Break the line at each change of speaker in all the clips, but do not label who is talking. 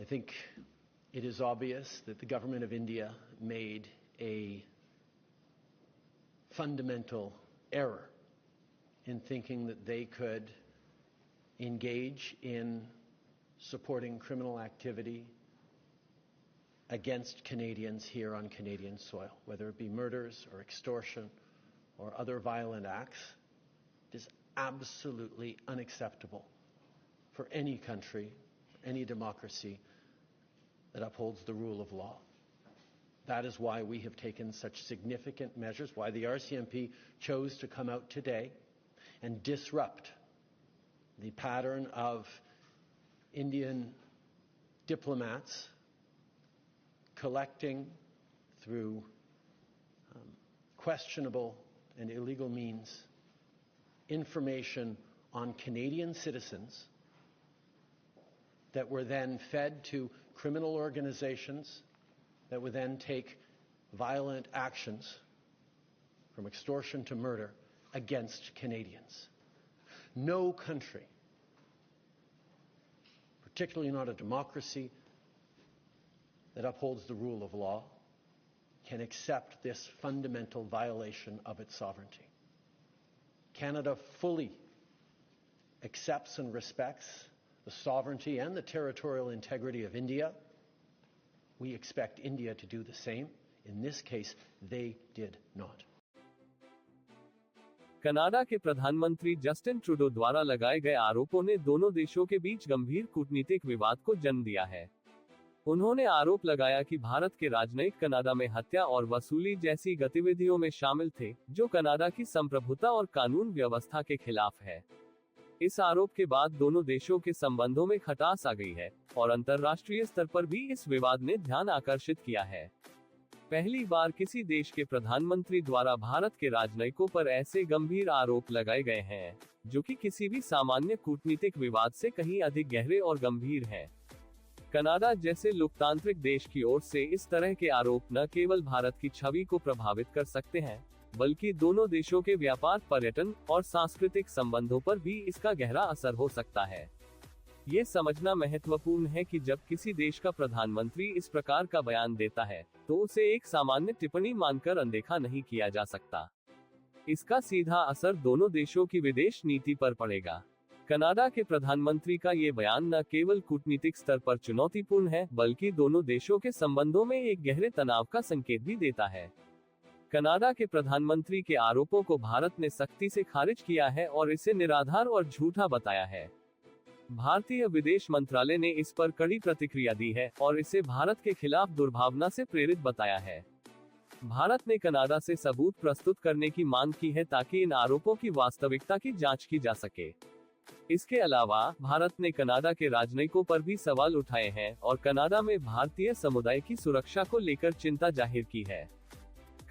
I think it is obvious that the government of India made a fundamental error in thinking that they could engage in supporting criminal activity against Canadians here on Canadian soil, whether it be murders or extortion or other violent acts. It is absolutely unacceptable for any country, any democracy that upholds the rule of law. That is why we have taken such significant measures, why the RCMP chose to come out today and disrupt the pattern of Indian diplomats collecting through questionable and illegal means information on Canadian citizens that were then fed to criminal organizations that would then take violent actions from extortion to murder against Canadians. No country, particularly not a democracy that upholds the rule of law, can accept this fundamental violation of its sovereignty. Canada fully accepts and respects the sovereignty and the territorial integrity of India. We expect India to do the same. In this case, they did not.
Canada के प्रधानमंत्री Justin Trudeau द्वारा लगाए गए आरोपों ने दोनों देशों के बीच गंभीर कूटनीतिक विवाद को जन्म दिया है। उन्होंने आरोप लगाया कि भारत के राजनयिक कनाडा में हत्या और वसूली जैसी गतिविधियों में शामिल थे, जो कनाडा की संप्रभुता और कानून व्यवस्था के खिलाफ है। इस आरोप के बाद दोनों देशों के संबंधों में खटास आ गई है और अंतर्राष्ट्रीय स्तर पर भी इस विवाद ने ध्यान आकर्षित किया है। पहली बार किसी देश के प्रधानमंत्री द्वारा भारत के राजनयिकों पर ऐसे गंभीर आरोप लगाए गए हैं, जो कि किसी भी सामान्य कूटनीतिक विवाद से कहीं अधिक गहरे और गंभीर हैं। कनाडा जैसे लोकतांत्रिक देश की ओर से इस तरह के आरोप न केवल भारत की छवि को प्रभावित कर सकते हैं, बल्कि दोनों देशों के व्यापार, पर्यटन और सांस्कृतिक संबंधों पर भी इसका गहरा असर हो सकता है। ये समझना महत्वपूर्ण है कि जब किसी देश का प्रधानमंत्री इस प्रकार का बयान देता है, तो उसे एक सामान्य टिप्पणी मानकर अनदेखा नहीं किया जा सकता। इसका सीधा असर दोनों देशों की विदेश नीति पर पड़ेगा। कनाडा के प्रधानमंत्री का ये बयान न केवल कूटनीतिक स्तर पर चुनौतीपूर्ण है, बल्कि दोनों देशों के संबंधों में एक गहरे तनाव का संकेत भी देता है। कनाडा के प्रधानमंत्री के आरोपों को भारत ने सख्ती से खारिज किया है और इसे निराधार और झूठा बताया है। भारतीय विदेश मंत्रालय ने इस पर कड़ी प्रतिक्रिया दी है और इसे भारत के खिलाफ दुर्भावना से प्रेरित बताया है। भारत ने कनाडा से सबूत प्रस्तुत करने की मांग की है ताकि इन आरोपों की वास्तविकता की जांच की जा सके। इसके अलावा भारत ने कनाडा के राजनयिकों पर भी सवाल उठाए हैं और कनाडा में भारतीय समुदाय की सुरक्षा को लेकर चिंता जाहिर की है।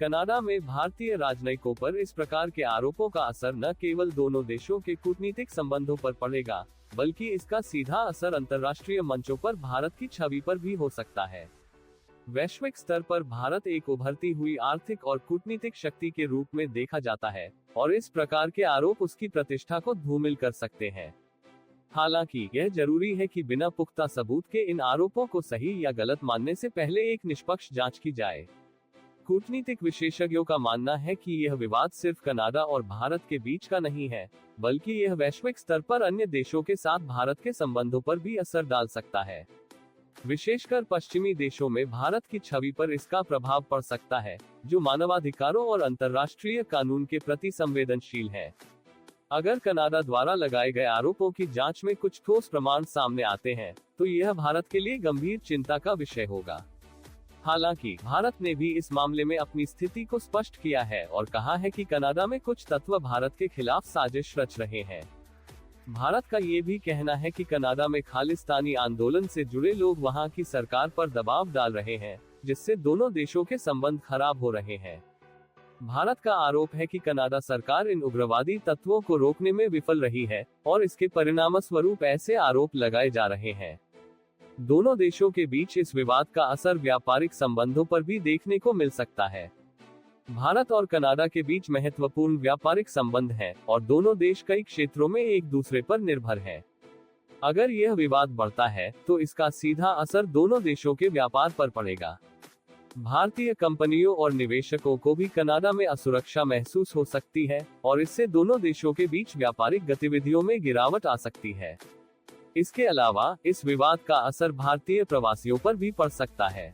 कनाडा में भारतीय राजनयिकों पर इस प्रकार के आरोपों का असर न केवल दोनों देशों के कूटनीतिक संबंधों पर पड़ेगा, बल्कि इसका सीधा असर अंतर्राष्ट्रीय मंचों पर भारत की छवि पर भी हो सकता है। वैश्विक स्तर पर भारत एक उभरती हुई आर्थिक और कूटनीतिक शक्ति के रूप में देखा जाता है और इस प्रकार के आरोप उसकी प्रतिष्ठा को धूमिल कर सकते हैं। हालांकि यह जरूरी है कि बिना पुख्ता सबूत के इन आरोपों को सही या गलत मानने से पहले एक निष्पक्ष जांच की जाए। कूटनीतिक विशेषज्ञों का मानना है कि यह विवाद सिर्फ कनाडा और भारत के बीच का नहीं है, बल्कि यह वैश्विक स्तर पर अन्य देशों के साथ भारत के संबंधों पर भी असर डाल सकता है। विशेषकर पश्चिमी देशों में भारत की छवि पर इसका प्रभाव पड़ सकता है, जो मानवाधिकारों और अंतर्राष्ट्रीय कानून के प्रति संवेदनशील है। अगर कनाडा द्वारा लगाए गए आरोपों की जांच में कुछ ठोस प्रमाण सामने आते हैं, तो यह भारत के लिए गंभीर चिंता का विषय होगा। हालांकि भारत ने भी इस मामले में अपनी स्थिति को स्पष्ट किया है और कहा है कि कनाडा में कुछ तत्व भारत के खिलाफ साजिश रच रहे हैं। भारत का ये भी कहना है कि कनाडा में खालिस्तानी आंदोलन से जुड़े लोग वहां की सरकार पर दबाव डाल रहे हैं, जिससे दोनों देशों के संबंध खराब हो रहे हैं। भारत का आरोप है कि कनाडा सरकार इन उग्रवादी तत्वों को रोकने में विफल रही है और इसके परिणामस्वरूप ऐसे आरोप लगाए जा रहे हैं। दोनों देशों के बीच इस विवाद का असर व्यापारिक संबंधों पर भी देखने को मिल सकता है। भारत और कनाडा के बीच महत्वपूर्ण व्यापारिक संबंध हैं और दोनों देश कई क्षेत्रों में एक दूसरे पर निर्भर हैं। अगर यह विवाद बढ़ता है तो इसका सीधा असर दोनों देशों के व्यापार पर पड़ेगा। भारतीय कंपनियों और निवेशकों को भी कनाडा में असुरक्षा महसूस हो सकती है और इससे दोनों देशों के बीच व्यापारिक गतिविधियों में गिरावट आ सकती है। इसके अलावा इस विवाद का असर भारतीय प्रवासियों पर भी पड़ सकता है।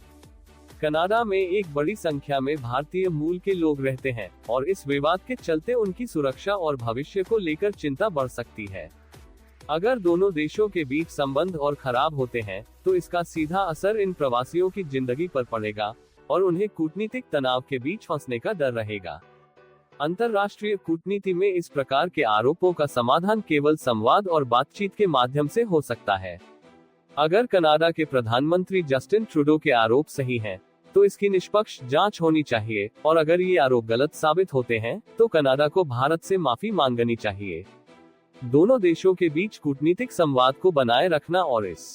कनाडा में एक बड़ी संख्या में भारतीय मूल के लोग रहते हैं और इस विवाद के चलते उनकी सुरक्षा और भविष्य को लेकर चिंता बढ़ सकती है। अगर दोनों देशों के बीच संबंध और खराब होते हैं तो इसका सीधा असर इन प्रवासियों की जिंदगी पर पड़ेगा और उन्हें कूटनीतिक तनाव के बीच फंसने का डर रहेगा। अंतर्राष्ट्रीय कूटनीति में इस प्रकार के आरोपों का समाधान केवल संवाद और बातचीत के माध्यम से हो सकता है। अगर कनाडा के प्रधानमंत्री जस्टिन ट्रूडो के आरोप सही हैं, तो इसकी निष्पक्ष जांच होनी चाहिए और अगर ये आरोप गलत साबित होते हैं तो कनाडा को भारत से माफी मांगनी चाहिए। दोनों देशों के बीच कूटनीतिक संवाद को बनाए रखना और इस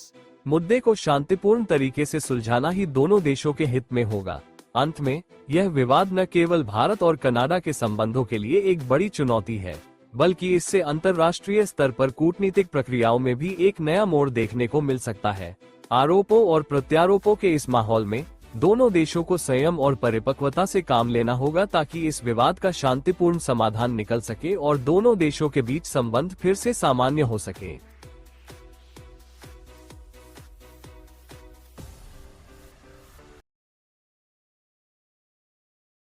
मुद्दे को शांतिपूर्ण तरीके से सुलझाना ही दोनों देशों के हित में होगा। अंत में यह विवाद न केवल भारत और कनाडा के संबंधों के लिए एक बड़ी चुनौती है, बल्कि इससे अंतर्राष्ट्रीय स्तर पर कूटनीतिक प्रक्रियाओं में भी एक नया मोड़ देखने को मिल सकता है। आरोपों और प्रत्यारोपों के इस माहौल में दोनों देशों को संयम और परिपक्वता से काम लेना होगा ताकि इस विवाद का शांतिपूर्ण समाधान निकल सके और दोनों देशों के बीच संबंध फिर से सामान्य हो सके।